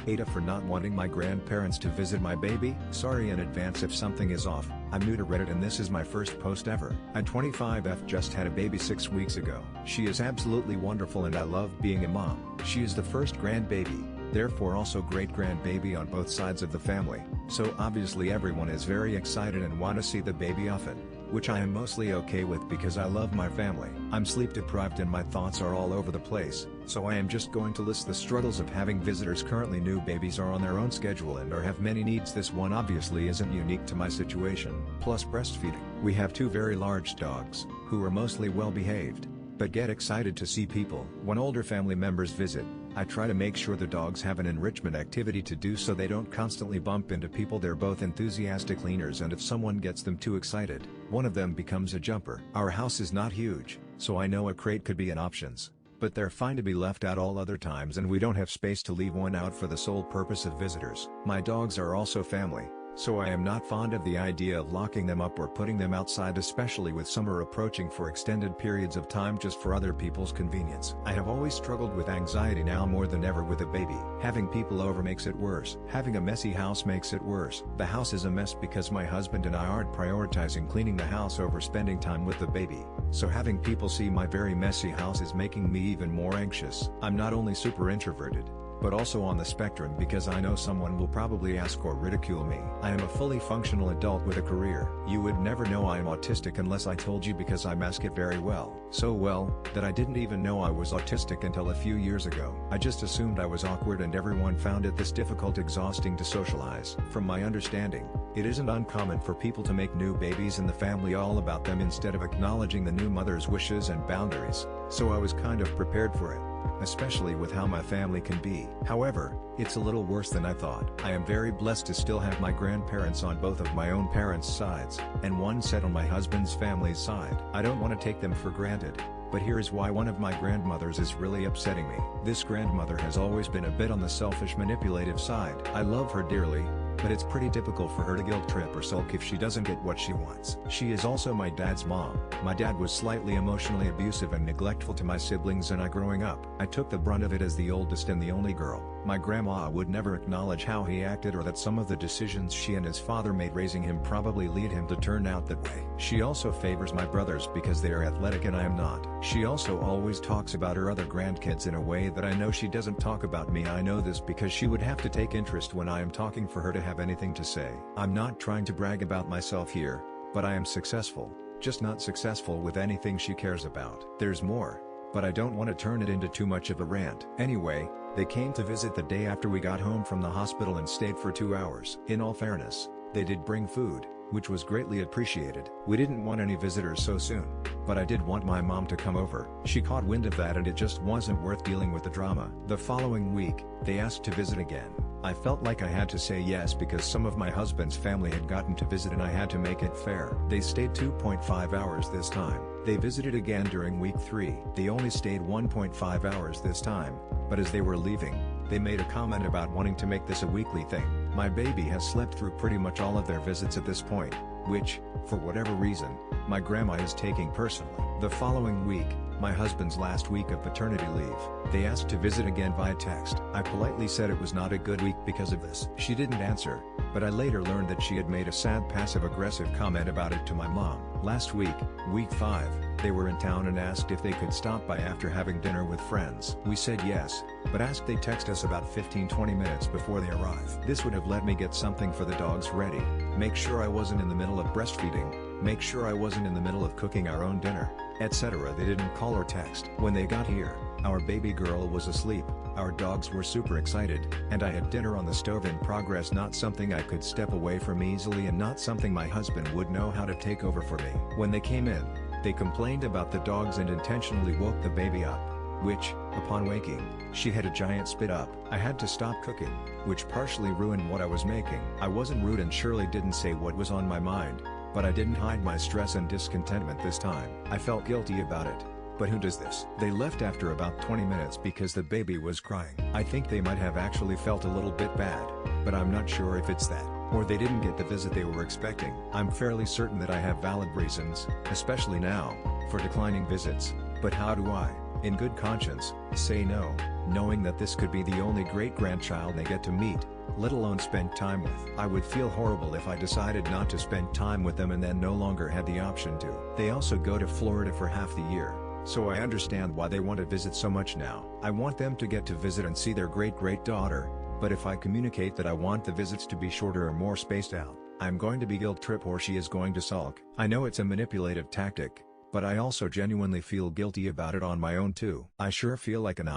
AITAH for not wanting my grandparents to visit my baby. Sorry in advance if something is off. I'm new to Reddit and this is my first post ever. I 25F just had a baby 6 weeks ago. She is absolutely wonderful and I love being a mom. She is the first grandbaby, therefore also great grandbaby on both sides of the family, so obviously everyone is very excited and want to see the baby often, which I am mostly okay with because I love my family. I'm sleep deprived and my thoughts are all over the place, so I am just going to list the struggles of having visitors. Currently new babies are on their own schedule and or have many needs. This one obviously isn't unique to my situation. Plus breastfeeding. We have 2 very large dogs, who are mostly well behaved, but get excited to see people. When older family members visit, I try to make sure the dogs have an enrichment activity to do so they don't constantly bump into people. They're both enthusiastic leaners and if someone gets them too excited, one of them becomes a jumper. Our house is not huge, so I know a crate could be an option, but they're fine to be left out all other times and we don't have space to leave one out for the sole purpose of visitors. My dogs are also family, so I am not fond of the idea of locking them up or putting them outside, especially with summer approaching, for extended periods of time just for other people's convenience. I have always struggled with anxiety, now more than ever with a baby. Having people over makes it worse. Having a messy house makes it worse. The house is a mess because my husband and I aren't prioritizing cleaning the house over spending time with the baby, so having people see my very messy house is making me even more anxious. I'm not only super introverted, but also on the spectrum because I know someone will probably ask or ridicule me. I am a fully functional adult with a career. You would never know I am autistic unless I told you because I mask it very well. So well, that I didn't even know I was autistic until a few years ago. I just assumed I was awkward and everyone found it this difficult, exhausting to socialize. From my understanding, it isn't uncommon for people to make new babies in the family all about them instead of acknowledging the new mother's wishes and boundaries, so I was kind of prepared for it, especially with how my family can be. However, it's a little worse than I thought. I am very blessed to still have my grandparents on both of my own parents' sides, and one set on my husband's family's side. I don't want to take them for granted, but here is why one of my grandmothers is really upsetting me. This grandmother has always been a bit on the selfish, manipulative side. I love her dearly, but it's pretty difficult for her to guilt trip or sulk if she doesn't get what she wants. She is also my dad's mom. My dad was slightly emotionally abusive and neglectful to my siblings and I growing up. I took the brunt of it as the oldest and the only girl. My grandma would never acknowledge how he acted or that some of the decisions she and his father made raising him probably lead him to turn out that way. She also favors my brothers because they are athletic and I am not. She also always talks about her other grandkids in a way that I know she doesn't talk about me. I know this because she would have to take interest when I am talking for her to have anything to say. I'm not trying to brag about myself here, but I am successful, just not successful with anything she cares about. There's more, but I don't want to turn it into too much of a rant. Anyway, they came to visit the day after we got home from the hospital and stayed for 2 hours. In all fairness, they did bring food, which was greatly appreciated. We didn't want any visitors so soon, but I did want my mom to come over. She caught wind of that and it just wasn't worth dealing with the drama. The following week, they asked to visit again. I felt like I had to say yes because some of my husband's family had gotten to visit and I had to make it fair. They stayed 2.5 hours this time. They visited again during week 3. They only stayed 1.5 hours this time, but as they were leaving, they made a comment about wanting to make this a weekly thing. My baby has slept through pretty much all of their visits at this point, which, for whatever reason, my grandma is taking personally. The following week, my husband's last week of paternity leave, they asked to visit again via text. I politely said it was not a good week because of this. She didn't answer, but I later learned that she had made a sad passive-aggressive comment about it to my mom. Last week, week 5, they were in town and asked if they could stop by after having dinner with friends. We said yes, but asked they text us about 15-20 minutes before they arrive. This would have let me get something for the dogs ready, make sure I wasn't in the middle of breastfeeding, make sure I wasn't in the middle of cooking our own dinner, etc. They didn't call or text. When they got here, our baby girl was asleep, our dogs were super excited, and I had dinner on the stove in progress, not something I could step away from easily and not something my husband would know how to take over for me. When they came in, they complained about the dogs and intentionally woke the baby up, which, upon waking, she had a giant spit up. I had to stop cooking, which partially ruined what I was making. I wasn't rude and surely didn't say what was on my mind, but I didn't hide my stress and discontentment this time. I felt guilty about it, but who does this? They left after about 20 minutes because the baby was crying. I think they might have actually felt a little bit bad, but I'm not sure if it's that, or they didn't get the visit they were expecting. I'm fairly certain that I have valid reasons, especially now, for declining visits, but how do I, in good conscience, say no, knowing that this could be the only great-grandchild they get to meet, let alone spend time with. I would feel horrible if I decided not to spend time with them and then no longer had the option to. They also go to Florida for half the year, so I understand why they want to visit so much now. I want them to get to visit and see their great-great-daughter, but if I communicate that I want the visits to be shorter or more spaced out, I'm going to be guilt trip or she is going to sulk. I know it's a manipulative tactic, but I also genuinely feel guilty about it on my own too. I sure feel like an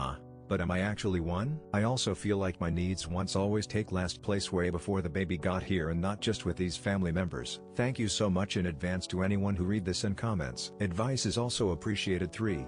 but am I actually one? I also feel like my needs wants always take last place way before the baby got here and not just with these family members. Thank you so much in advance to anyone who read this and comments. Advice is also appreciated. 3.